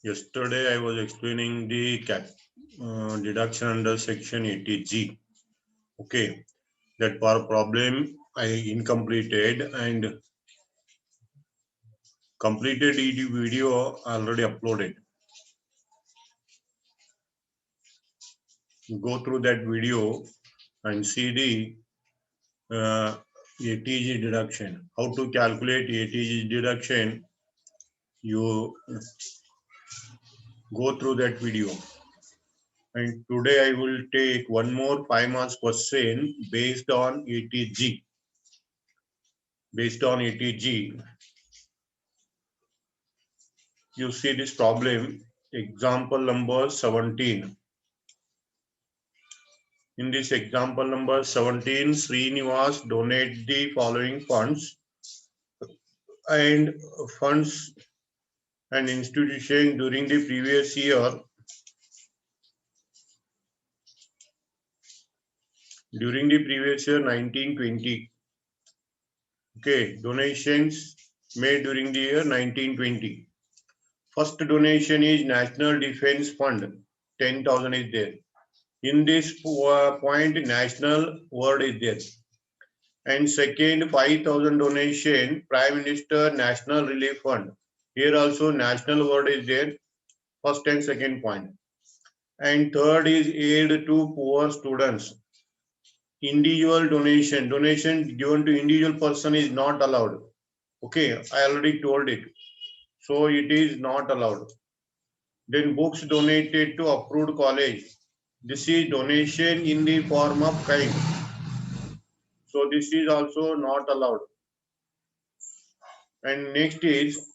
Yesterday I was explaining the deduction under section 80G. Okay, that problem I incompleted and completed the video already uploaded. Go through that video and see the ATG deduction. How to calculate ATG deduction? You go through that video. And today I will take one more 5 marks question based on ATG. Based on ATG, you see this problem, example number 17. In this example number 17, Srinivas donate the following funds and funds and institution during the previous year. During the previous year 1920. Okay, donations made during the year 1920. First donation is National Defence Fund, 10,000 is there. In this point, national word is there. And second, 5,000 donation, Prime Minister National Relief Fund. Here also national word is there, first and second point. And third is aid to poor students. Individual donation given to individual person is not allowed. Okay, I already told it. So it is not allowed. Then books donated to approved college. This is donation in the form of kind. So this is also not allowed. And next is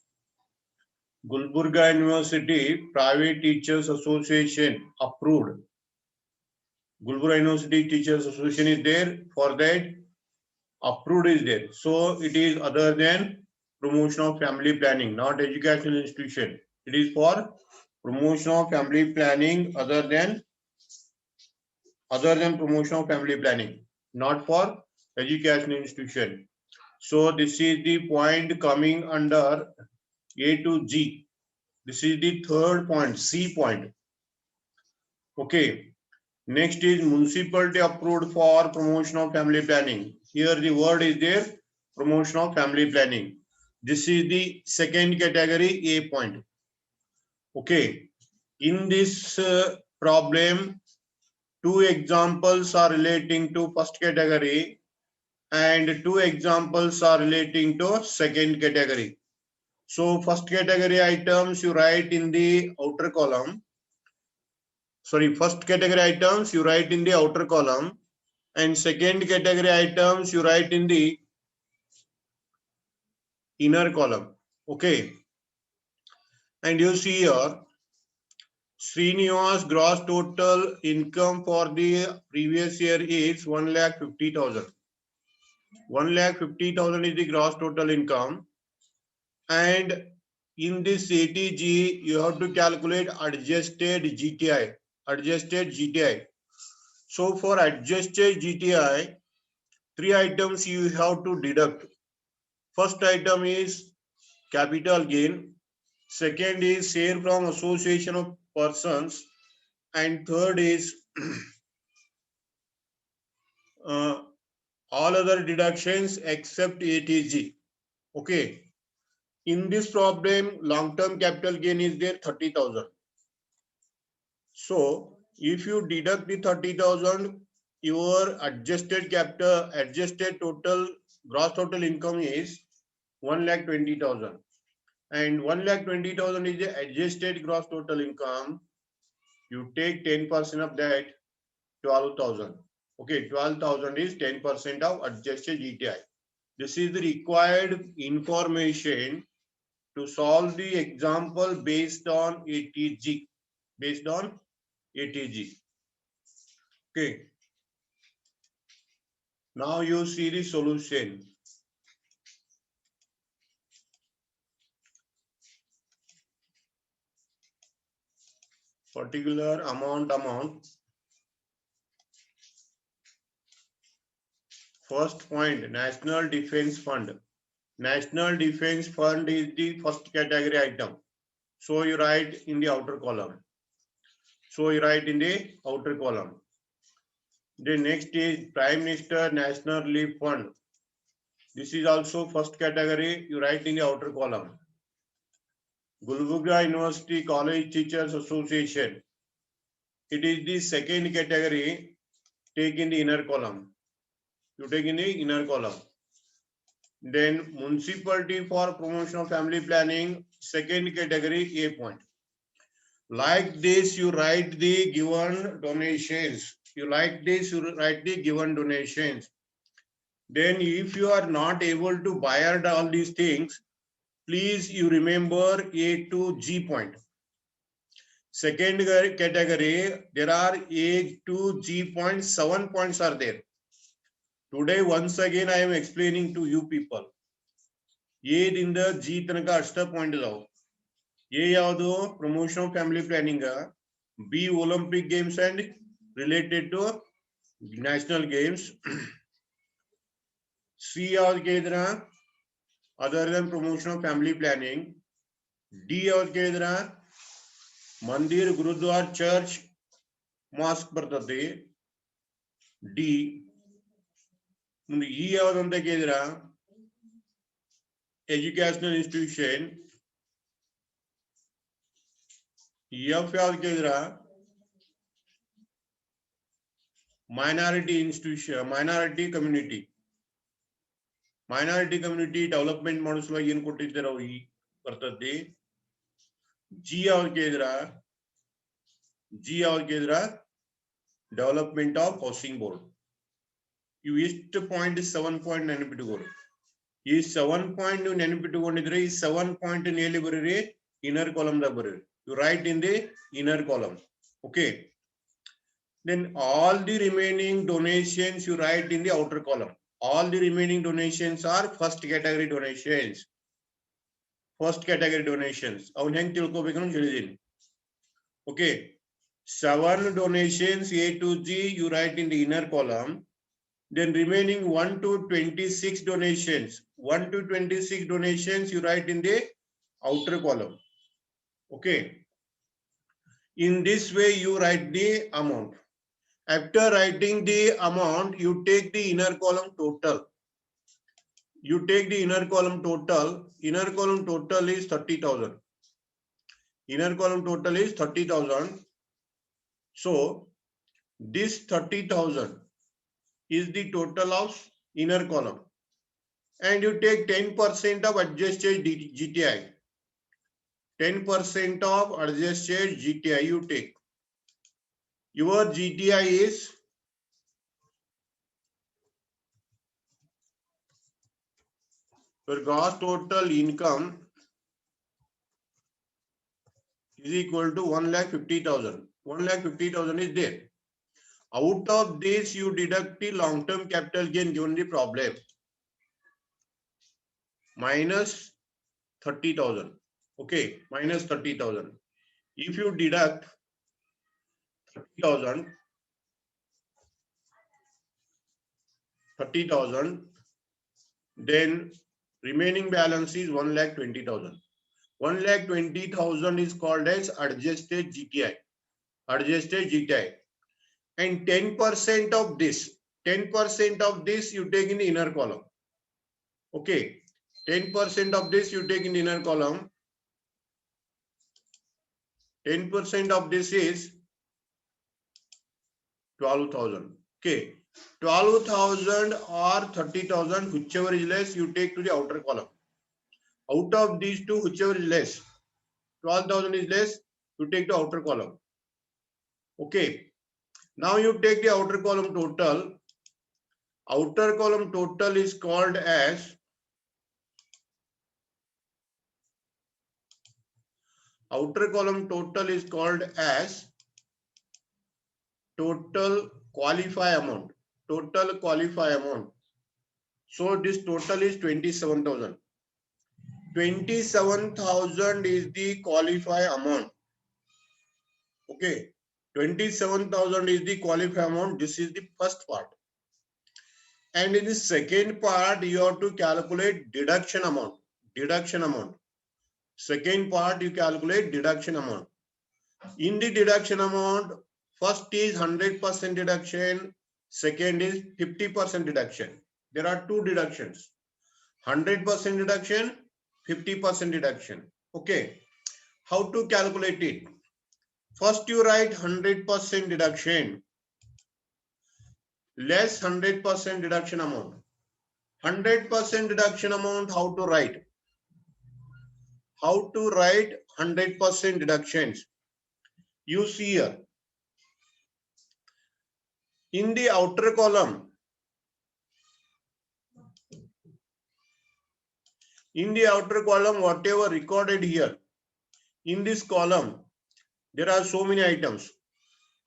Gulbarga University Private Teachers Association approved. Gulbarga University Teachers Association is there, for that approved is there. So it is other than promotion of family planning, not educational institution. It is for promotion of family planning other than promotion of family planning, not for educational institution. So this is the point coming under A to G. This is the third point, C point. Okay. Next is municipality approved for promotion of family planning. Here the word is there, promotion of family planning. This is the second category, A point. Okay. In this problem, two examples are relating to first category and two examples are relating to second category. So first category items you write in the outer column. Sorry, first category items you write in the outer column, and second category items you write in the inner column. Okay. And you see here, Srinivas gross total income for the previous year is 1,50,000. 1,50,000 is the gross total income. And in this ATG, you have to calculate adjusted GTI. Adjusted GTI. So for adjusted GTI, three items you have to deduct. First item is capital gain. Second is share from association of persons. And third is all other deductions except ATG. Okay. In this problem, long-term capital gain is there 30,000. So if you deduct the 30,000, your adjusted total gross total income is 1,20,000. And 1,20,000 is the adjusted gross total income. You take 10% of that, 12,000. Okay, 12,000 is 10% of adjusted GTI. This is the required information to solve the example based on ATG. Based on ATG. Okay. Now you see the solution. Particular amount. First point, National Defence Fund. National Defence Fund is the first category item. So you write in the outer column. So you write in the outer column. The next is Prime Minister National Relief Fund. This is also first category. You write in the outer column. Gulbarga University College Teachers Association. It is the second category. Take in the inner column. You take in the inner column. Then Municipality for Promotion of Family Planning, second category, A point. Like this, you write the given donations. You like this, you write the given donations. Then if you are not able to buy out all these things, please you remember A to G point. Second category, there are A to G points, 7 points are there. Today, once again, I am explaining to you people. A in the G tanaka ashta point idavu. A yavadu promotion of family planning, B Olympic games and related to national games. C yavu other than promotion of family planning. D yavu Mandir, Gurudwara, Church, Mosque bರ್ತದೆ. D ಮುಂದೆ E ಯಾವುದು ಅಂತ ಕೇಳಿದ್ರ educational institution. F ಯಾವ್ದು ಕೇಳಿದ್ರ minority institution, minority community. Minority community development ಮಾಡೋ ಸಲುವಾಗಿ ಏನ್ ಕೊಟ್ಟಿದ್ದಾರೆ ಅವು ಈ ಬರ್ತದೆ. G ಯಾವ್ದು ಕೇಳಿದ್ರ ಡೆವಲಪ್ಮೆಂಟ್ ಆಫ್ ಹೌಸಿಂಗ್ ಬೋರ್ಡ್. ಇವು ಎಷ್ಟು ಪಾಯಿಂಟ್ 7 ಪಾಯಿಂಟ್ ನೆನಪಿಟ್ಟುಕೊಳ್ಳಿ. ಈ 7 ಪಾಯಿಂಟ್ ನೀವು ನೆನಪಿಟ್ಟುಕೊಂಡಿದ್ರೆ ಈ 7 ಪಾಯಿಂಟ್ ಎಲ್ಲಿ ಬರೀರಿ, ಇನ್ನರ್ ಕಾಲಮ್ ದಾಗ ಬರೀರಿ. You write in the inner column. Okay. Then all the remaining donations you write in the outer column. All the remaining donations are first category donations. First category donations. ಅವನು ಹೆಂಗ್ ತಿಳ್ಕೋಬೇಕು ಅಂತ ಹೇಳಿದೀನಿ. Okay. 7 donations A to G you write in the inner column. Then remaining 1 to 26 donations. 1 to 26 donations you write in the outer column. Okay. In this way you write the amount. After writing the amount, you take the inner column total. You take the inner column total. Inner column total is 30,000. Inner column total is 30,000. So this 30,000 is the total of inner column. And you take 10% of adjusted GTI. 10% of adjusted GTI you take. Your GTI is your gross total income is equal to 1,50,000. 1,50,000 is there. Out of this, you deduct the long-term capital gain given the problem. Minus 30,000. Okay, minus 30,000. If you deduct 30,000, then remaining balance is 1,20,000. 1,20,000 is called as adjusted GTI. Adjusted GTI. And 10% of this you take in the inner column. Okay, 10% of this you take in the inner column. 10% of this is 12,000. Okay, 12,000 or 30,000, whichever is less, you take to the outer column. Out of these two, whichever is less, 12,000 is less, you take the outer column. Okay, now you take the outer column total. Outer column total is called as total qualify amount. Total qualify amount. So this total is 27,000. 27,000 is the qualify amount. Okay, 27,000 is the qualify amount. This is the first part. And in the second part, you have to calculate deduction amount. Deduction amount. Second part, you calculate deduction amount. In the deduction amount, first is 100% deduction, second is 50% deduction. There are two deductions, 100% deduction, 50% deduction. Okay, how to calculate it? First you write 100% deduction less 100% deduction amount. 100% deduction amount, how to write? How to write 100% deductions? You see here, in the outer column, whatever recorded here, in this column, there are so many items.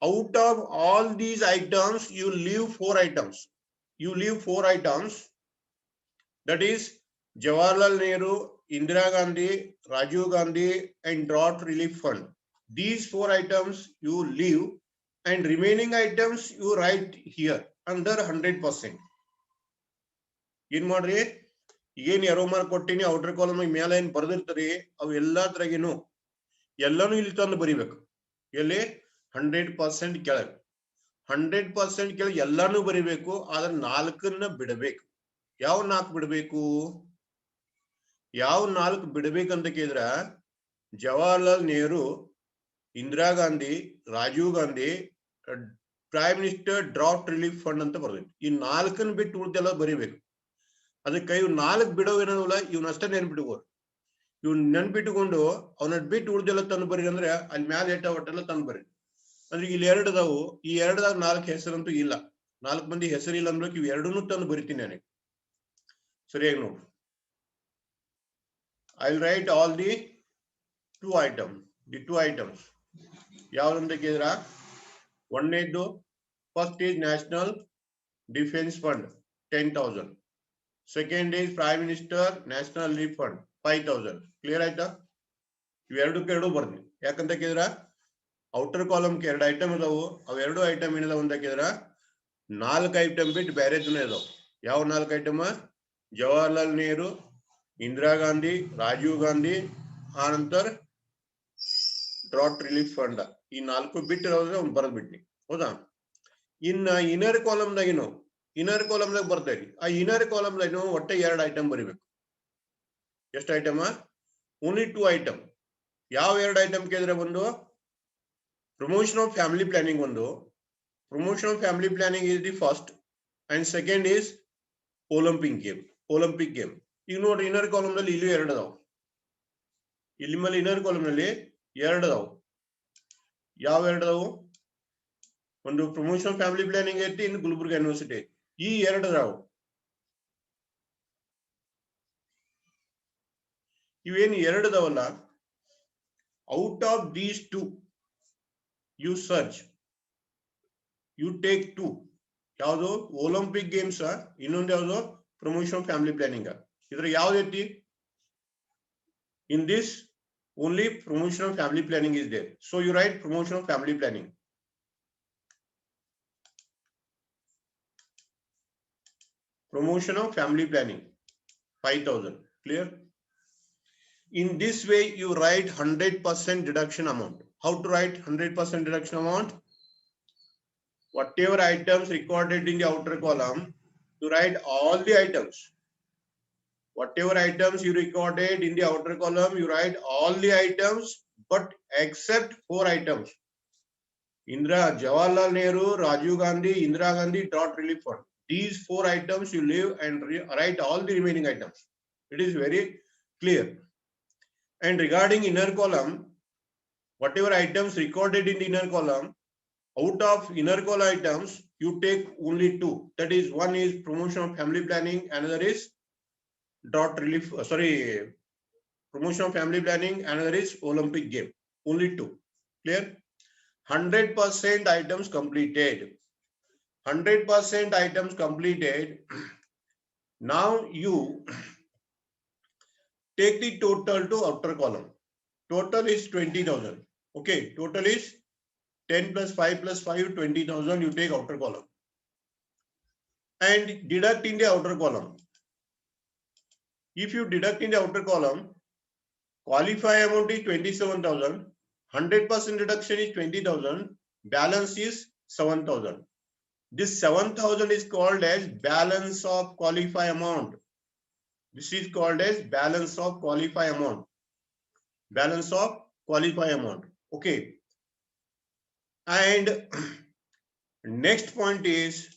Out of all these items, you leave 4 items. That is Jawaharlal Nehru, Indira Gandhi, Rajiv Gandhi, and Drought Relief Fund. These 4 items you leave, and remaining items you write here under 100%. ಏನ್ ಮಾಡ್ರಿ, ಏನ್ arrow mark ಕೊಟ್ಟಿನಿ outer column ಮೇಲೆ ಏನ್ ಬರ್ದಿರ್ತೀರಿ ಅವು ಎಲ್ಲಾದ್ರಾಗೇನು ಎಲ್ಲಾನು ಇಲ್ಲಿ ತಂದು ಬರಿಬೇಕು. ಎಲ್ಲಿ 100% ಕೆಳಗೆ 100% ಕೆಳಗೆ ಎಲ್ಲಾನು ಬರಿಬೇಕು. ಆದ್ರೆ 4 ಬಿಡಬೇಕು. ಯಾವ 4 ಬಿಡಬೇಕು? ಯಾವ 4 ಬಿಡಬೇಕಂತ ಕೇಳಿದ್ರ Jawaharlal Nehru, Indira Gandhi, Rajiv Gandhi, prime minister draft relief fund ಅಂತ ಬರ್ಬೇಕು. ಈ 4 ಬಿಟ್ಟು ಉಳಿದೆಲ್ಲ ಬರಿಬೇಕು. ಅದಕ್ಕೆ ಇವ್ 4 ಬಿಡೋವೇನಲ್ಲ, ಇವನಷ್ಟೇ ನೆನ್ಪಿಟ್ಕೋರು. ಇವ್ ನೆನ್ಪಿಟ್ಕೊಂಡು ಅವನ ಬಿಟ್ಟು ಉಳಿದೆಲ್ಲ ತಂದು ಬರೀ ಅಂದ್ರೆ ಅಲ್ಲಿ ಮ್ಯಾಲ ಏಟ ಒಟ್ಟೆಲ್ಲ ತಂದು ಬರೀ. ಅಂದ್ರೆ ಇಲ್ಲಿ 2 ಅದಾವು, ಈ 2ದಾಗ 4 ಹೆಸರಂತೂ ಇಲ್ಲ. 4 ಮಂದಿ ಹೆಸರು ಇಲ್ಲ ಅಂದ್ರೆ ಇವ್ 2 ತಂದು ಬರಿತೀನಿ ನನಗೆ. ಸರಿಯಾಗಿ ನೋಡು. I'll write all the 2 items. ಯಾವ್ದಂತ ಕೇಳಿದ್ರ, ಒಂದನೇದು first is National Defense Fund 10,000. Second is Prime Minister National Relief Fund 5,000. Clear ಆಯ್ತಾ? ಇವೆರಡು ಬರ್ತೀನಿ. ಯಾಕಂತ ಕೇಳಿದ್ರ ಔಟರ್ ಕಾಲಮ್ 2 ಐಟಮ್ ಇದಾವು. ಅವ್ 2 ಐಟಮ್ ಏನಿದಾವ ಅಂತ ಕೇಳಿದ್ರ 4 ಐಟಮ್ ಬಿಟ್ಟು ಬೇರೆದನ್ನ ಇದಾವ. ಯಾವ 4 ಐಟಮ್? ಜವಾಹರ್ಲಾಲ್ ನೆಹರು, ಇಂದಿರಾ ಗಾಂಧಿ, ರಾಜೀವ್ ಗಾಂಧಿ, ಆನಂತರ ಡ್ರಾಟ್ ರಿಲೀಫ್ ಫಂಡ್. ಈ 4 ಬಿಟ್ಟಿರೋದ್ರೆ ಅವ್ನು ಬರೆದ್ಬಿಟ್ನಿ. ಹೌದಾ? ಇನ್ನ ಇನ್ನರ್ ಕಾಲಮ್ದಾಗ ಬರ್ತೇರಿ. ಆ ಇನ್ನರ್ ಕಾಲಮ್ದಾಗ ಒಟ್ಟೆ 2 ಐಟಮ್ ಬರಿಬೇಕು. ಎಷ್ಟು ಐಟಮ್? Only 2 item. ಯಾವ 2 ಐಟಮ್ ಕೇಳಿದ್ರೆ, ಒಂದು promotion of family planning. Promotion of family planning is the first, and second is Olympic game. ಈಗ ನೋಡ್ರಿ, ಇನ್ನರ್ ಕಾಲಮ್ ನಲ್ಲಿ ಇಲ್ಲಿ 2 ಅದಾವ. ಇಲ್ಲಿ ಮೇಲೆ ಇನ್ನರ್ ಕಾಲಮ್ ನಲ್ಲಿ 2 ಅದಾವ. ಯಾವ 2 ಅದಾವು? ಒಂದು ಪ್ರಮೋಷನ್ ಆಫ್ ಫ್ಯಾಮಿಲಿ ಪ್ಲಾನಿಂಗ್ ಐತಿ, ಇನ್ನು ಗುಲ್ಬರ್ಗ ಯೂನಿವರ್ಸಿಟಿ. ಈ 2 ಅದಾವ. ಇವೇನು 2 ಅದಾವಲ್ಲ, out of these 2 you search, you take 2. ಯಾವುದು? ಒಲಿಂಪಿಕ್ ಗೇಮ್ಸ್, ಇನ್ನೊಂದು ಯಾವುದು? Promotion of family planning. ಇದ್ರ ಯಾವ್ದೈತಿ? In this only promotion of family planning is there. So you write promotion of family planning. Promotion of family planning 5,000. Clear? In this way you write 100% deduction amount. How to write 100% deduction amount? Whatever items recorded in the outer column, you write all the items. Whatever items you recorded in the outer column, you write all the items, but except 4 items. Jawaharlal Nehru, Rajiv Gandhi, Indira Gandhi, Drought Relief Fund. These 4 items you leave and write all the remaining items. It is very clear. And regarding inner column, whatever items recorded in the inner column, out of inner column items, you take only 2. That is, one is promotion of family planning, another is drought relief, promotion of family planning, another is Olympic game. Only 2. Clear? 100% items completed. 100% items completed. Now you take the total to outer column. Total is 20,000. Okay, total is 10 plus 5 plus 5, 20,000. You take outer column and deduct in the outer column. If you deduct in the outer column, Qualify amount is 27,000. 100% reduction is 20,000. Balance is 7,000. This 7,000 is called as balance of qualify amount. This is called as balance of qualify amount. Balance of qualify amount. Okay. And next point is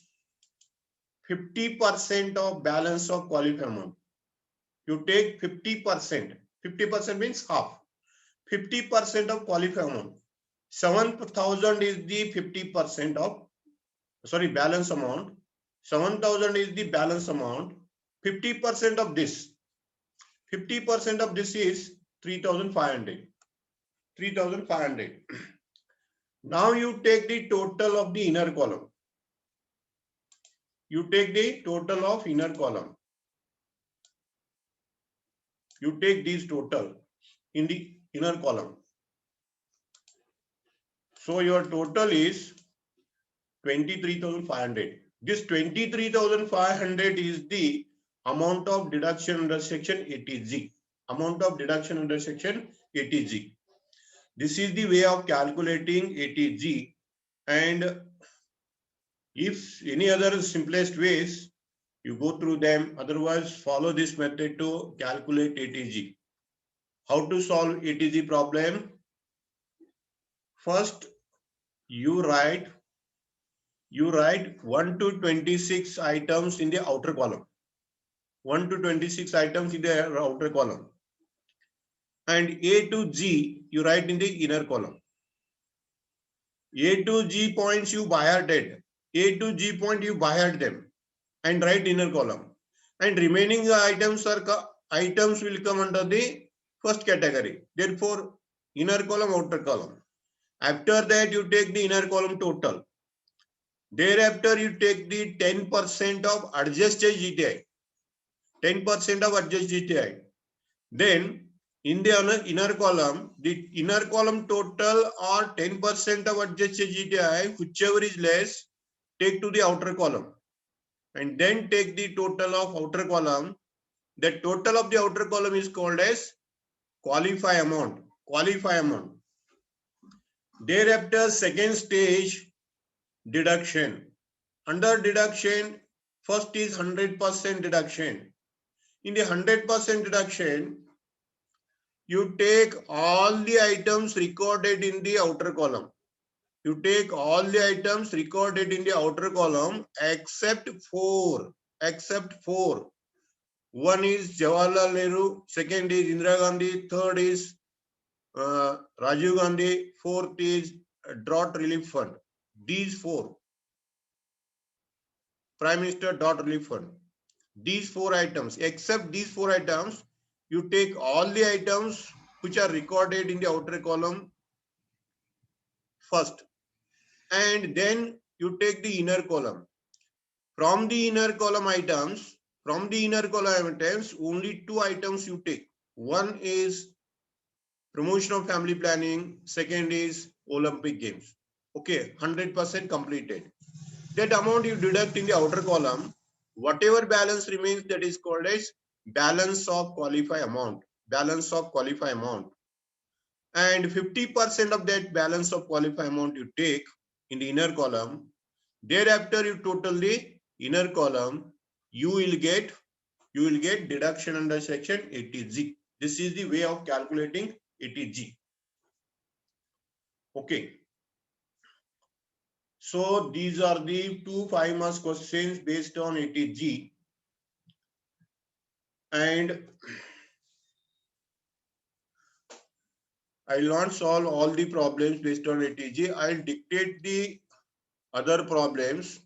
50% of balance of qualify amount. You take 50%. 50% means half. 50% of qualify amount. 7,000 is the 50% of, sorry, balance amount. 7,000 is the balance amount. 50% of this. 50% of this is 3,500. 3,500. Now you take the total of the inner column. You take the total of inner column. You take these total in the inner column. So your total is 23,500. This 23,500 is the amount of deduction under section 80G. Amount of deduction under section 80G. This is the way of calculating 80G, and if any other simplest ways, you go through them. Otherwise, follow this method to calculate 80G. How to solve 80G problem? First, you write 1 to 26 items in the outer column. 1 to 26 items in the outer column. And A to G, you write in the inner column. A to G points you by hearted. A to G point you by heart them and write inner column. And remaining items will come under the first category. Therefore, inner column, outer column. After that, you take the inner column total. Thereafter, you take the 10% of adjusted GTI. 10% of adjusted GTI. Then, in the inner column, the inner column total or 10% of adjusted GTI, whichever is less, take to the outer column. And then take the total of outer column. The total of the outer column is called as qualify amount. Qualify amount. Thereafter, second stage, deduction. Under deduction, first is 100% deduction. In the 100% deduction, you take all the items recorded in the outer column. You take all the items recorded in the outer column except 4. Except 4. One is Jawaharlal Nehru, second is Indira Gandhi, third is Rajiv Gandhi, fourth is Drought Relief Fund. These 4. Prime Minister Drought Relief Fund. These 4 items, except these 4 items, you take all the items which are recorded in the outer column first. And then you take the inner column. From the inner column items, only 2 items you take. One is promotion of family planning. Second is Olympic Games. Okay, 100% completed. That amount you deduct in the outer column. Whatever balance remains, that is called as balance of qualify amount. Balance of qualify amount. And 50% of that balance of qualify amount you take in the inner column. Thereafter, you total the inner column. You will get deduction under section 80G. This is the way of calculating 80G. Okay. So these are the 2 5-mark questions based on 80G. And I will not solve all the problems based on 80G. I will dictate the other problems.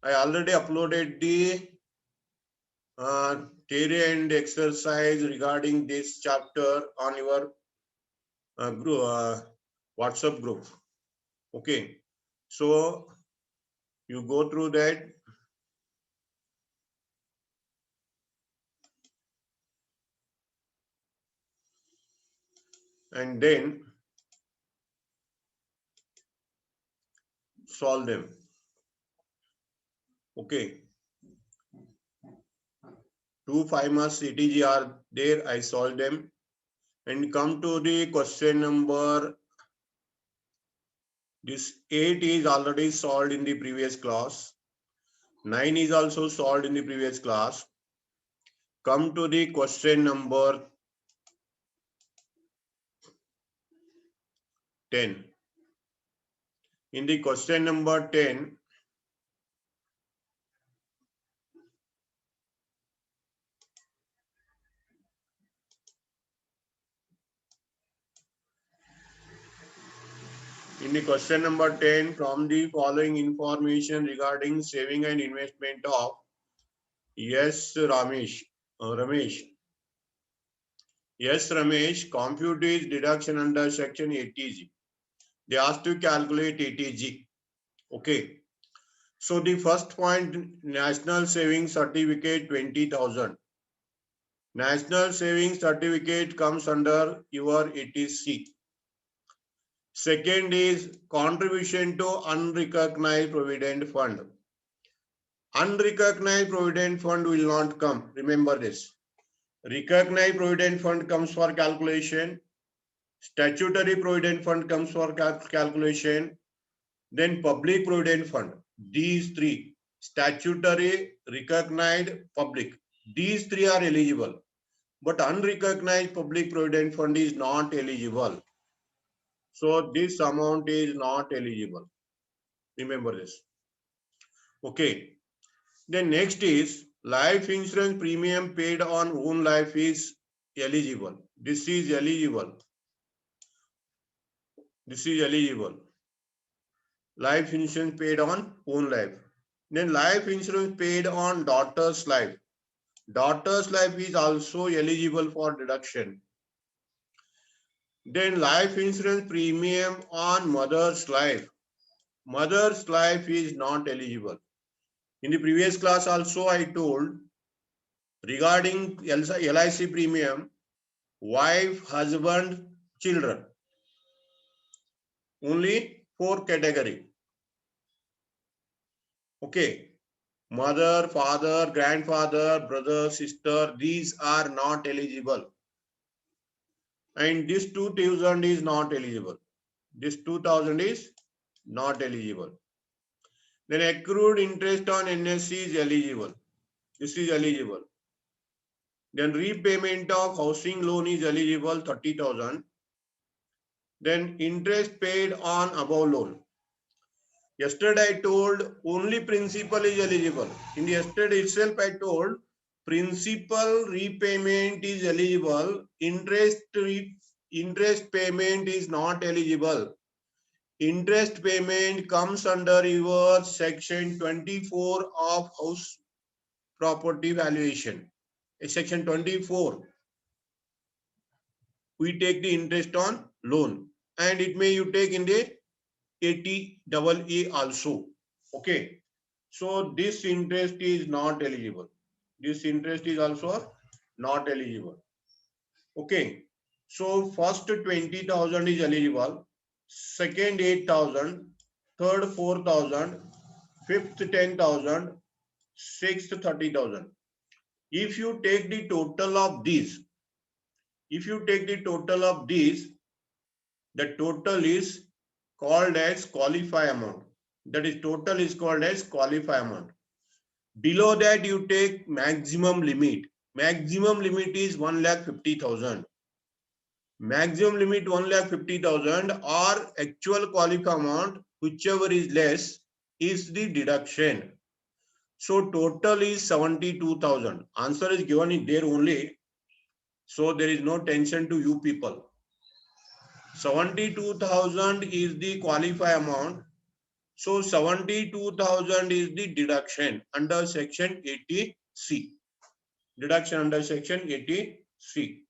I already uploaded the theory and exercise regarding this chapter on your WhatsApp group. Okay. So you go through that. And then solve them. Okay. 2 5-mark 80G are there. I solved them. And come to the question number, this 8 is already solved in the previous class. 9 is also solved in the previous class. Come to the question number 10. In the question number 10, from the following information regarding saving and investment of yes Ramesh, yes Ramesh, compute is deduction under section 80G. They asked to calculate 80G. Okay. So the first point, national savings certificate 20,000. National savings certificate comes under your 80C. Second is contribution to unrecognized provident fund. Unrecognized provident fund will not come. Remember this. Recognized provident fund comes for calculation. Statutory provident fund comes for calculation. Then public provident fund. These three, statutory, recognized, public. These three are eligible. But unrecognized public provident fund is not eligible. So this amount is not eligible. Remember this. Okay. Then next is life insurance premium paid on own life is eligible. This is eligible. This is eligible. Life insurance paid on own life. Then life insurance paid on daughter's life. Daughter's life is also eligible for deduction. Then life insurance premium on mother's life. Mother's life is not eligible. In the previous class also I told regarding LIC premium, wife, husband, children. Only 4 category. Okay. Mother, father, grandfather, brother, sister, these are not eligible. And this 2000 is not eligible. This 2000 is not eligible. Then accrued interest on NSC is eligible. This is eligible. Then repayment of housing loan is eligible, 30,000. Then interest paid on above loan. Yesterday I told only principal is eligible. In the yesterday itself I told principal repayment is eligible. Interest payment is not eligible. Interest payment comes under your section 24 of house property valuation. Section 24. We take the interest on loan and it may you take in the 80AA also. Okay. So this interest is not eligible. This interest is also not eligible. Okay. So first 20,000 is eligible. Second 8,000. Third 4,000. Fifth 10,000. Sixth 30,000. If you take the total of these, the total is called as qualify amount. That is total is called as qualify amount. Below that you take maximum limit. Maximum limit is 1,50,000. Maximum limit 1,50,000 or actual qualify amount, whichever is less is the deduction. So total is 72,000. Answer is given in there only. So there is no tension to you people. 72,000 is the qualify amount. So 72,000 is the deduction under section 80C. Deduction under section 80C.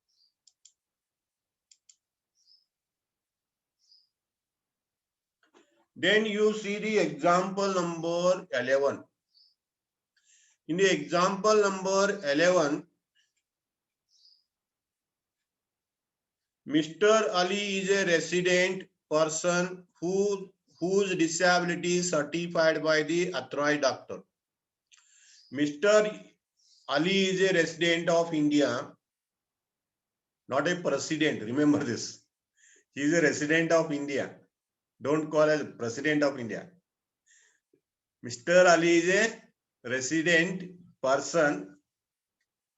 Then you see the example number 11. In the example number 11, Mr. Ali is a resident person whose disability is certified by the authorized doctor. Mr. Ali is a resident of India not a president. Remember this. He is a resident of India. Don't call as president of India. Mr. Ali is a resident person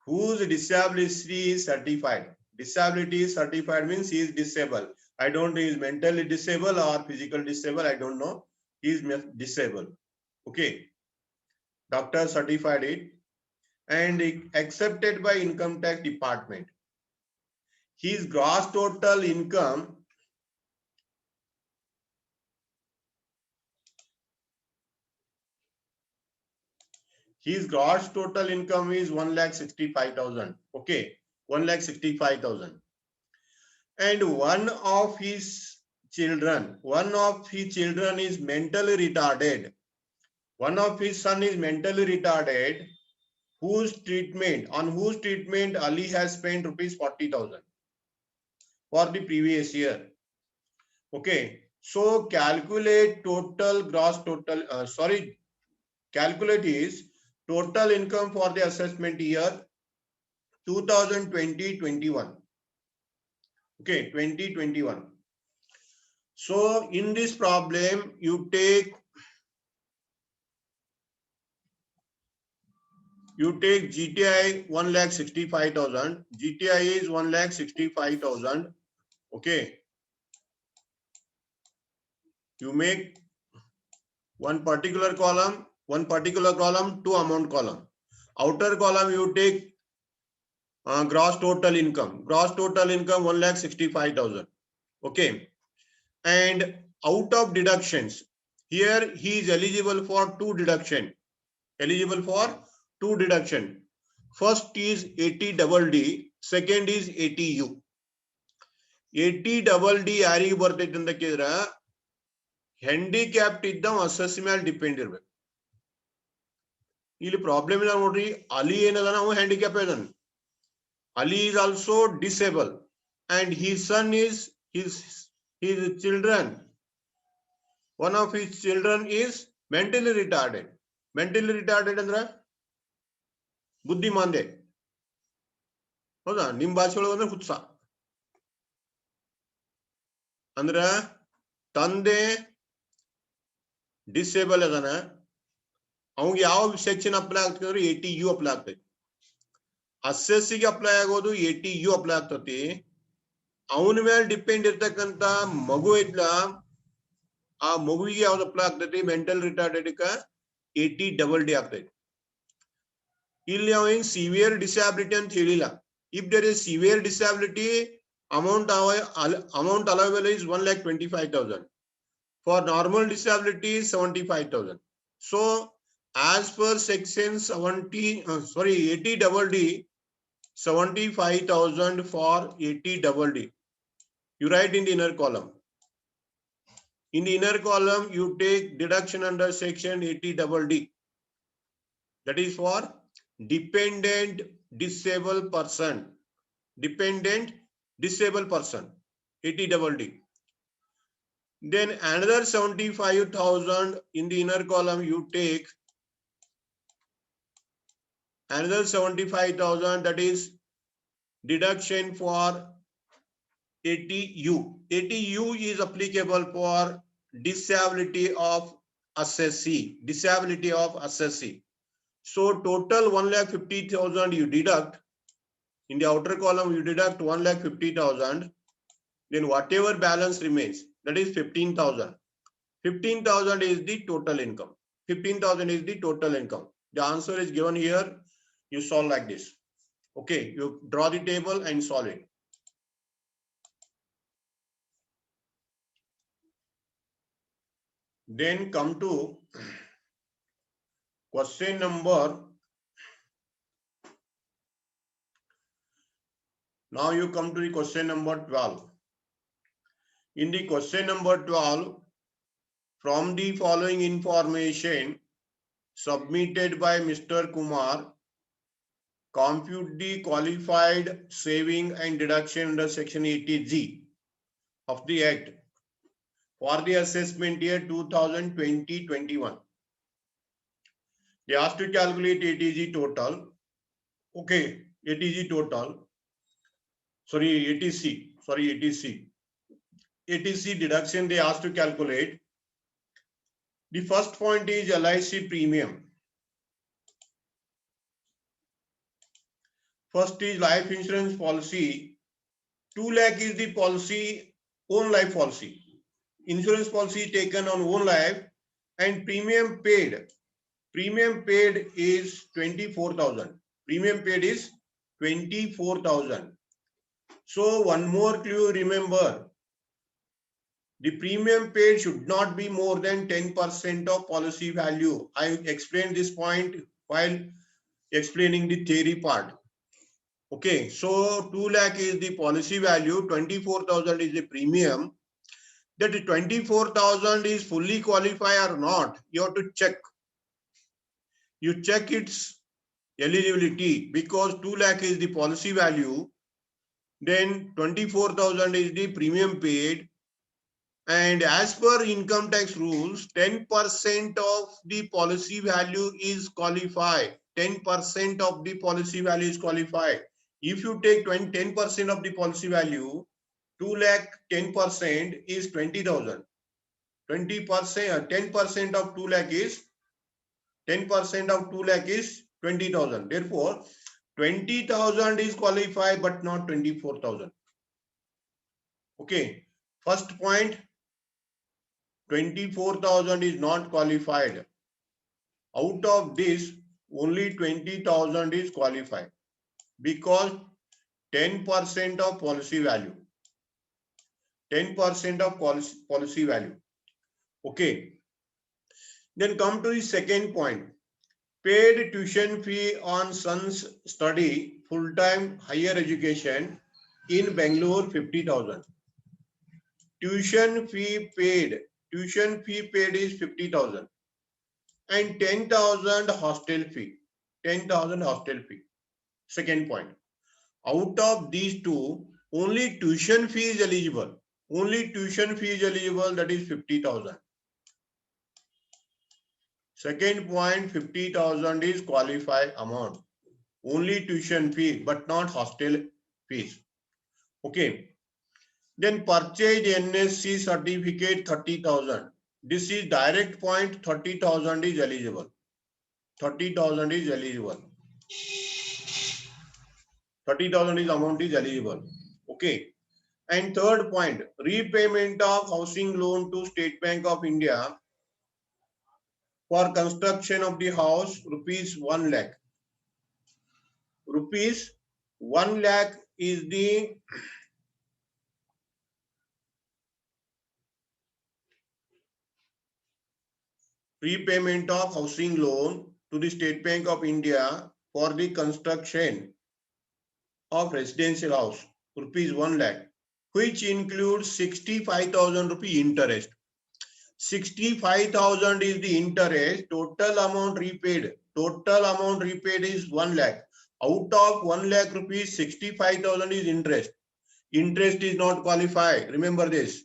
whose disability is certified. Disability is certified means he is disabled. I don't know he is mentally disabled or physical disabled. I don't know. He is disabled. Okay. Doctor certified it and accepted by income tax department. His gross total income is 1,65,000. Okay, 1,65,000. And one of his children is mentally retarded. One of his son is mentally retarded, on whose treatment Ali has spent rupees 40,000 for the previous year. Okay, so calculate calculate is total income for the assessment year 2020-21. Okay, 2021. So in this problem, you take GTI 1,65,000. GTI is 1,65,000. Okay. You make one particular column, two amount column. Outer column you take gross total income. Gross total income 1,65,000. Okay. And out of deductions, here he is eligible for two deduction. First is AT-double-D, second is ATU. AT-double-D ಯಾರಿಗೆ ಬರ್ತೈತೆ ಅಂತ ಕೇಳಿದ್ರ handicapped ಇದ್ದವ assess ಮೇಲೆ depend ಇರ್ಬೇಕು. ಇಲ್ಲಿ problem ಇಲ್ಲ ನೋಡ್ರಿ, ಅಲಿ ಏನದ ನಾವು ಹ್ಯಾಂಡಿಕ್ಯಾಪ್ ಇದಾನೆ. Ali is also disabled and his son is his children. One of his children is mentally retarded. Mentally retarded ಅಂದ್ರೆ ಬುದ್ಧಿಮಾಂದ್ಯ. ಹೌದಾ? ನಿಮ್ ಭಾಷೆ ಒಳಗಂದ್ರೆ ಹುಚ್ಚ. ಅಂದ್ರ ತಂದೆ ಡಿಸೇಬಲ್ ಅದಾನ, ಅವಂಗ ಯಾವ ಸೆಕ್ಷನ್ ಅಪ್ಲೈ ಆಗ್ತದೆ ಅಂದ್ರೆ ATU ಅಪ್ಲೈ ಆಗ್ತೈತಿ. ಅಸೆಸ್ಸಿಗೆ ಅಪ್ಲೈ ಆಗೋದು ATU ಅಪ್ಲೈ ಆಗ್ತತಿ. ಅವನ ಮೇಲೆ ಡಿಪೆಂಡ್ ಇರ್ತಕ್ಕಂತ ಮಗು ಐತ್ಲ, ಆ ಮಗುವಿಗೆ ಯಾವ್ದು ಅಪ್ಲೈ ಆಗ್ತೈತಿ? ಮೆಂಟಲ್ ರಿಟಾರ್ಡೆಡ್ AT-double-D ಆಗ್ತೈತಿ. ಇಲ್ಲಿ ಅವ ಏನ್ ಸಿವಿಯರ್ ಡಿಸ್ಯಾಬಿಲಿಟಿ ಅಂತ ಹೇಳಿಲ್ಲ. If there is severe disability, amount allowable is 1,25,000. For normal disability 75,000. So as per section 80-double-D, 75,000 for 80-double-D. You write in the inner column. In the inner column, you take deduction under section 80-double-D. That is for dependent disabled person. 80-double-D. Then another 75,000 in the inner column, you take another 75,000, that is deduction for ATU. ATU is applicable for disability of assessee. So total 1,50,000 you deduct. In the outer column, you deduct 1,50,000. Then whatever balance remains, that is 15,000. 15,000 is the total income. 15,000 is the total income. The answer is given here. You solve like this. Okay, you draw the table and solve it. Then come to question number. Now you come to the question number 12. In the question number 12, from the following information submitted by Mr. Kumar, compute the qualified saving and deduction under section 80G of the Act for the assessment year 2020-21. They asked to calculate ATG total. Okay, ATG total. ATC deduction they asked to calculate. The first point is LIC premium. First is life insurance policy. 2 lakh is the policy, own life policy. Insurance policy taken on own life, and premium paid is 24,000. Premium paid is 24,000. So one more clue, remember, the premium paid should not be more than 10% of policy value. I explained this point while explaining the theory part. Okay, so 2 lakh is the policy value, 24,000 is the premium. That 24,000 is fully qualified or not, you have to check. You check its eligibility, because 2 lakh is the policy value, then 24,000 is the premium paid, and as per income tax rules, 10% of the policy value is qualified. 10% of the policy value is qualified. If you take 10% of the policy value, 2 lakh, 10% is 20,000. 20%, 10% of 2 lakh is 10% of 2 lakh is 20,000. Therefore, 20,000 is qualified but not 24,000. Okay. First point, 24,000 is not qualified. Out of this, only 20,000 is qualified because 10% of policy value. 10% of policy value. Okay. Then come to the second point. Paid tuition fee on son's study, full-time higher education in Bangalore, 50,000. Tuition fee paid is 50,000 and 10,000 hostel fee. 10,000 hostel fee. Second point. Out of these two, only tuition fee is eligible. Only tuition fee is eligible, that is 50,000. Second point, 50,000 is qualified amount. Only tuition fee, but not hostel fees. Okay. Then purchase NSC certificate 30,000. This is direct point, 30,000 is eligible. 30,000 is eligible. 30,000 is amount is eligible. Okay. And third point, repayment of housing loan to State Bank of India for construction of the house, rupees 1 lakh. Rupees 1 lakh is the repayment of housing loan to the State Bank of India for the construction of residential house, rupees 1 lakh, which includes 65,000 rupee interest. 65,000 is the interest. Total amount repaid is 1 lakh. Out of 1 lakh rupees, 65,000 is interest. Interest is not qualified. Remember this.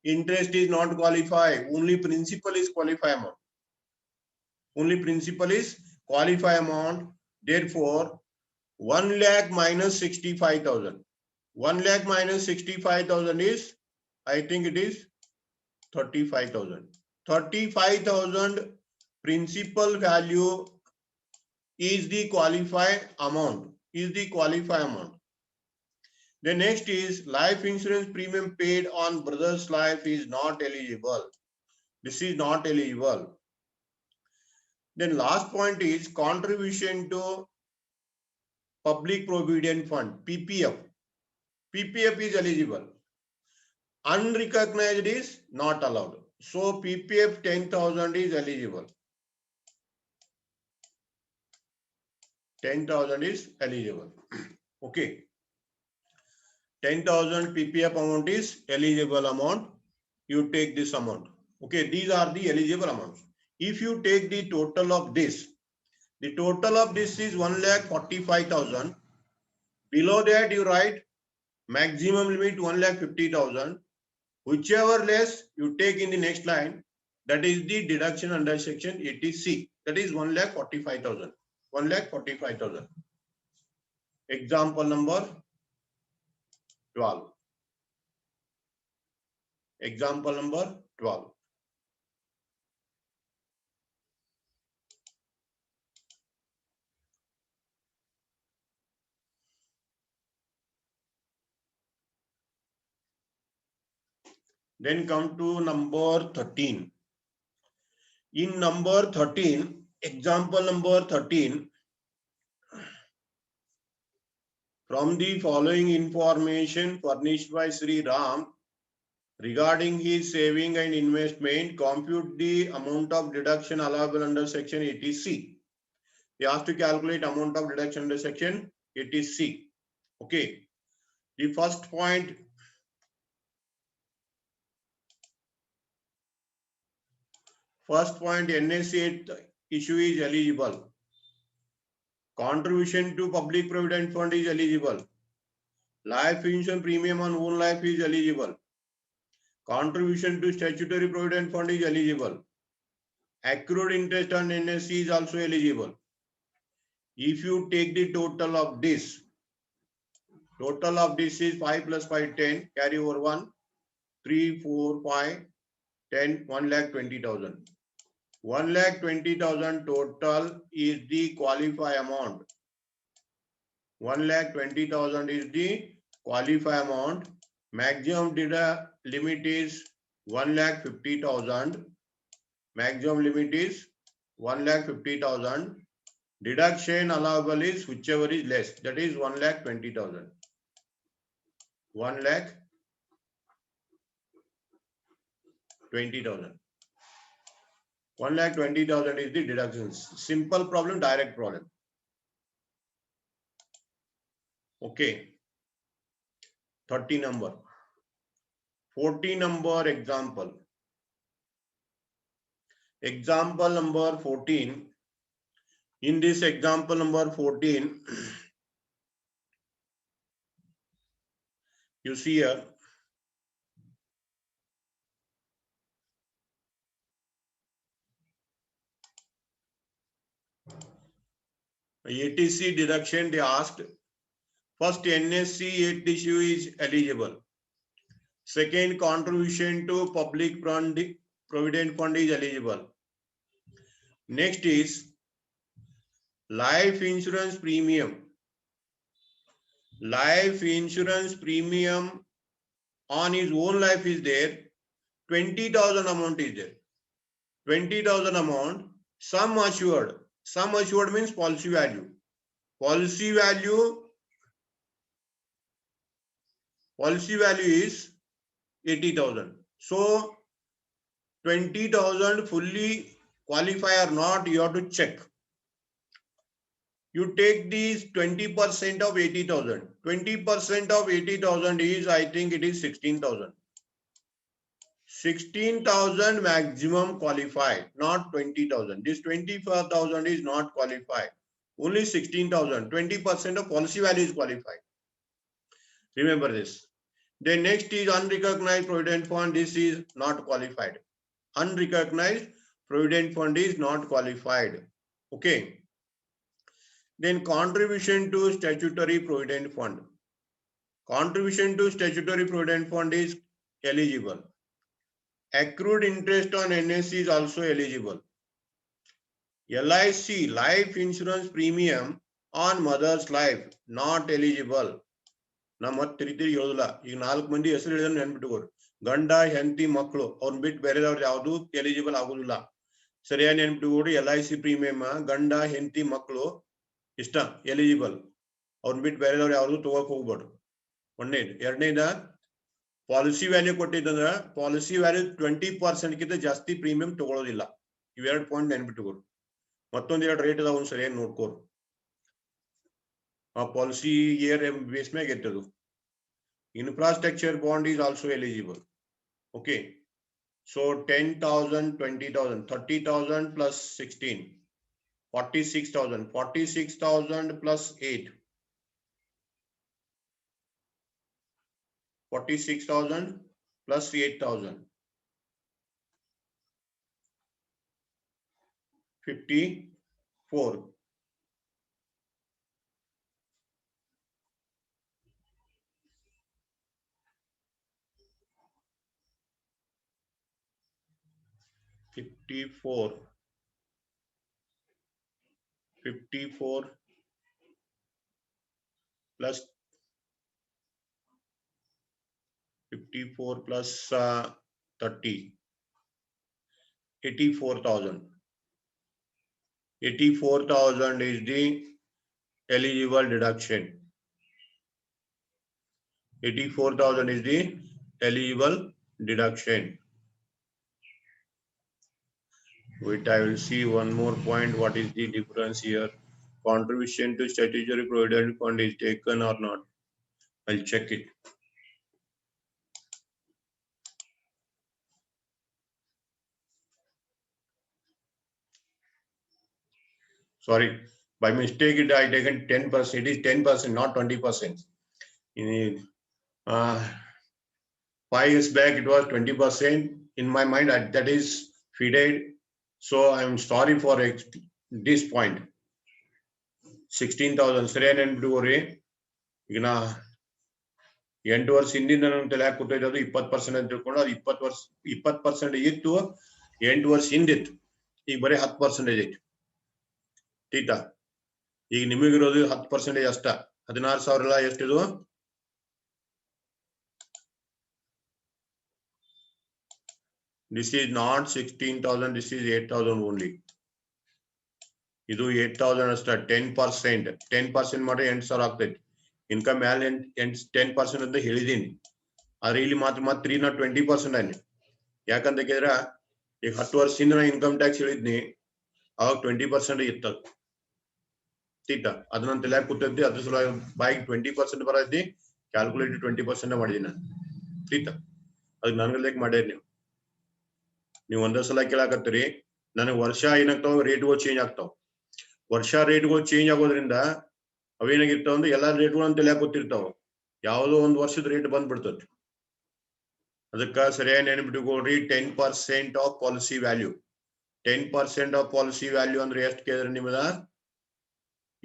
Interest is not qualified. Only principal is qualified amount. Only principal is qualified amount. Therefore, 1 lakh minus 65,000. 1 lakh minus 65,000 is, I think it is 35,000. 35,000 principal value is the qualified amount. The next is life insurance premium paid on brother's life is not eligible. This is not eligible. Then last point is contribution to Public Provident Fund, PPF. PPF is eligible. Unrecognized is not allowed. So PPF 10,000 is eligible. 10,000 is eligible. Okay. 10,000 PPF amount is eligible amount. You take this amount. Okay. These are the eligible amounts. If you take the total of this, the total of this is 1,45,000. Below that you write maximum limit 1,50,000. Whichever less you take in the next line, that is the deduction under section 80C. That is 1,45,000. 1,45,000. Example number 12. Example number 12. Then come to number 13. In number 13, example number 13, from the following information furnished by Sri Ram regarding his saving and investment, compute the amount of deduction allowable under section 80C. They asked to calculate amount of deduction under section 80C. Okay. The first point, NSC issue is eligible. Contribution to public provident fund is eligible. Life insurance premium on own life is eligible. Contribution to statutory provident fund is eligible. Accrued interest on NSC is also eligible. If you take the total of this is 5 plus 5, 10, carry over 1, 3, 4, 5, 10, 1,20,000. 1,20,000 total is the qualify amount. 1,20,000 is the qualify amount. Maximum limit is 1,50,000. Maximum limit is 1,50,000. Deduction allowable is whichever is less, that is 1,20,000. 1,20,000. 1,20,000 is the deductions. Simple problem, direct problem. Okay. 30 number. 40 number example. Example number 14. In this example number 14, you see here, ATC deduction they asked. First, NSC 8 issue is eligible. Second, contribution to public provident fund is eligible. Next is life insurance premium. Life insurance premium on his own life is there. 20,000 amount is there. 20,000 amount, sum assured. Sum assured means policy value. Policy value is 80,000. So 20,000 fully qualify or not, you have to check. You take these 20% of 80,000. 20% of 80,000 is, I think it is 16,000. 16,000 maximum qualified, not 20,000. This 24,000 is not qualified. Only 16,000. 20% of policy value is qualified. Remember this. Then next is unrecognized provident fund. This is not qualified. Unrecognized provident fund is not qualified. Okay. Then contribution to statutory provident fund. Contribution to statutory provident fund is eligible. Accrued interest on NSC is also eligible. LIC, life insurance premium on mother's life, not eligible. ನಮ್ಮ ತಿರಿ ಹೇಳೋದಿಲ್ಲ. ಈಗ 4 ಮಂದಿ ಹೆಸರು ಹೇಳಿದ್ರೆ ನೆನ್ಪಿಟ್ಟುಕೋರು. ಗಂಡ ಹೆಂಡತಿ ಮಕ್ಕಳು ಅವ್ರನ್ನ ಬಿಟ್ಟು ಬೇರೆದವ್ರು ಯಾವುದು ಎಲಿಜಿಬಲ್ ಆಗುದಿಲ್ಲ. ಸರಿಯಾಗಿ ನೆನ್ಪಿಟ್ಟುಕೋರಿ. LIC ಪ್ರೀಮಿಯಂ ಗಂಡ ಹೆಂಡತಿ ಮಕ್ಕಳು ಇಷ್ಟ ಎಲಿಜಿಬಲ್. ಅವ್ರನ್ನ ಬಿಟ್ಟು ಬೇರೆದವ್ರು ಯಾವುದು ತಗೋಕ್ ಹೋಗ್ಬೇಡ್ರು. ಒಂದನೇದು. ಎರಡನೇದ ಪಾಲಿಸಿ ವ್ಯಾಲ್ಯೂ ಕೊಟ್ಟಿದ್ದಂದ್ರ ಪಾಲಿಸಿ ವ್ಯಾಲ್ಯೂ 20% ಗಿಂತ ಜಾಸ್ತಿ ಪ್ರೀಮಿಯಂ ತಗೊಳ್ಳೋದಿಲ್ಲ. ಇವೆರಡು ಪಾಯಿಂಟ್ ನೆನ್ಪಿಟ್ಟುಕೋರು. ಮತ್ತೊಂದು ಎರಡು ರೇಟ್ ಅದಾವ ಒಂದು ಸರಿಯಾಗಿ ನೋಡ್ಕೋರು. ಆ ಪಾಲಿಸಿ ಇಯರ್ ಬೇಸ್ ಮ್ಯಾಗ ಇರ್ತದು. Infrastructure bond is also eligible. Okay. So 10,000, 20,000, 30,000 plus 16, 46,000, 46,000 plus 8, 46,000 plus 8,000, 54. 54 plus 54 plus 30, 84,000. 84,000 is the eligible deduction. 84,000 is the eligible deduction. Wait, I will see one more point. What is the difference here? Contribution to statutory provident fund is taken or not? I'll check it. Sorry, by mistake I taken 10%. It is 10%, not 20%. 5 years back it was 20%. In my mind that is fided. So I'm sorry for this point. 16,000 ಸರಿ ನೆನ್ಬಿಟ್ಕೋರಿ. ಈಗ ನಾ 8 ವರ್ಷ ಹಿಂದಿಂದ ನನಗೆ ತಲೆ ಕೊಟ್ಟಿರೋದು 20% ಅಂತ ತಿಳ್ಕೊಂಡು ಅದು 20% ಇತ್ತು, 8 ವರ್ಷ ಹಿಂದಿತ್ತು. ಈಗ ಬರೀ 10% ಐತಿ. ಟೀಟಾ ಈಗ ನಿಮಗಿರೋದು 10% ಅಷ್ಟ. 16,000 ಎಷ್ಟಿದು? This is not 16,000, this is 8,000 only. ಇದು 8,000 ಅಷ್ಟ. 10% ಮಾಡಿ 8,000 ಆಗ್ತೈತಿ. ಇನ್ಕಮ್ ಮೇಲೆ 10% ಅಂತ ಹೇಳಿದೀನಿ. ಆದ್ರೆ ಇಲ್ಲಿ ಮಾತ್ರ 20% ಆಯ್ತು. ಯಾಕಂತ ಕೇಳಿದ್ರೆ ಈಗ 10 ವರ್ಷದಿಂದ ನಾ ಇನ್ಕಮ್ ಟ್ಯಾಕ್ಸ್ ಹೇಳಿದ್ನಿ, ಅವಾಗ 20% ಇತ್ತು. ಟೀಟಾ ಅದನ್ನ ತಲೆ ಕೂತೈತಿ, ಅದ್ರ ಸಲುವಾಗಿ ಬಾಯಿಗೆ 20% ಬರೈತಿ, ಕ್ಯಾಲ್ಕುಲೇಟೆಡ್ 20% ಮಾಡಿದೀನಿ ನಾನು. ಟೀಟಾ ಅದಕ್ಕೆ ನನ್ಗೆ ಮಾಡ್ಯಾರ. ನೀವು ಒಂದೇ ಸಲ ಕೇಳಾಕತ್ತೀರಿ, ನನಗೆ ವರ್ಷ ಏನಾಗ್ತಾವ, ರೇಟ್ಗಳು ಚೇಂಜ್ ಆಗ್ತಾವ. ವರ್ಷ ರೇಟ್ಗಳು ಚೇಂಜ್ ಆಗೋದ್ರಿಂದ ಅವೇನಾಗಿರ್ತಾವ ಅಂದ್ರೆ ಎಲ್ಲಾ ರೇಟ್ಗಳು ಅಂತ ತಲೆ ಕೂತಿರ್ತಾವ. ಯಾವುದೋ ಒಂದು ವರ್ಷದ ರೇಟ್ ಬಂದ್ಬಿಡ್ತದೆ. ಅದಕ್ಕೆ ಸರಿಯಾಗಿ ನೆನ್ಬಿಟ್ಕೊಳ್ರಿ. 10% of policy value. 10% of policy value ಅಂದ್ರೆ ಎಷ್ಟು ಕೇಳಿದ್ರೆ ನಿಮ್ಮದ?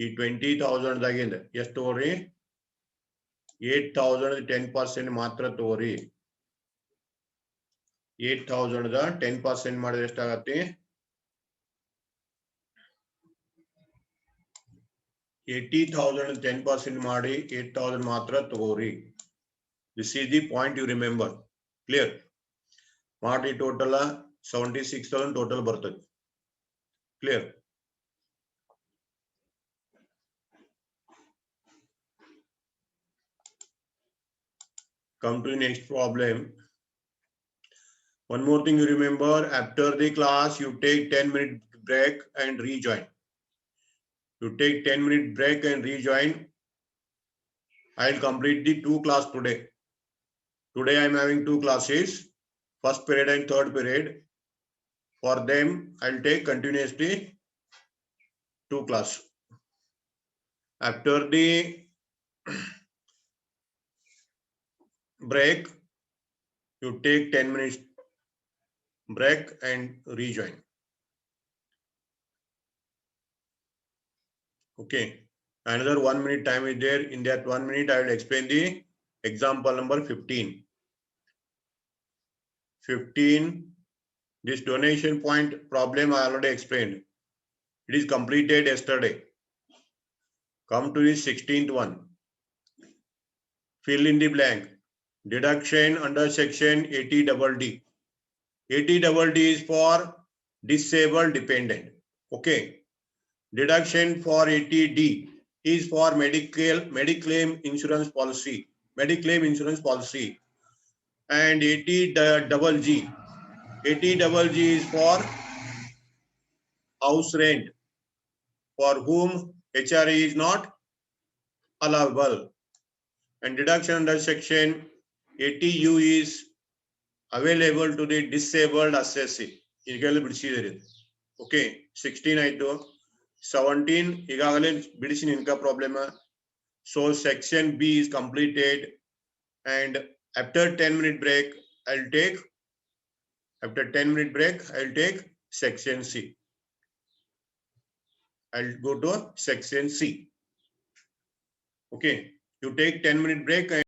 ಈ 20,000 ದಾಗಿಂದ ಎಷ್ಟು ತಗೋರಿ? 8,000 10% ಮಾತ್ರ ತಗೋರಿ. 8,000 10% ಮಾಡಿದ್ರೆ ಎಷ್ಟಾಗತ್ತೆ? 80,000 10% ಮಾಡಿ 8,000 ಮಾತ್ರ ತಗೋರಿ. This is the point you remember. Clear? ಮಾಡಿ ಟೋಟಲ್ 76,000 ಟೋಟಲ್ ಬರ್ತದೆ. Clear? Come to the next problem. One more thing you remember, after the class you take 10-minute break and rejoin. You take 10-minute break and rejoin. I'll complete the 2 class today. Today I'm having 2 classes, first period and third period. For them I'll take continuously 2 class. After the break you take 10 minutes break and rejoin. Okay, another 1 minute time is there. In that 1 minute I will explain the example number 15. This donation point problem I already explained. It is completed yesterday. Come to the 16th one. Fill in the blank. Deduction under section 80DD. 80DD is for disabled dependent. Okay. Deduction for 80D is for Mediclaim insurance policy. Mediclaim insurance policy. And 80GG. 80GG is for house rent, for whom HRA is not allowable. And deduction under section 80U is available to the disabled assessee. Okay, 16 ಆಯ್ತು. 17 ಈಗಾಗಲೇ ಬಿಡಿಸಿನ income problem. So section B is completed, and after 10-minute break I'll take section C. I'll go to section C. Okay, you take 10-minute break and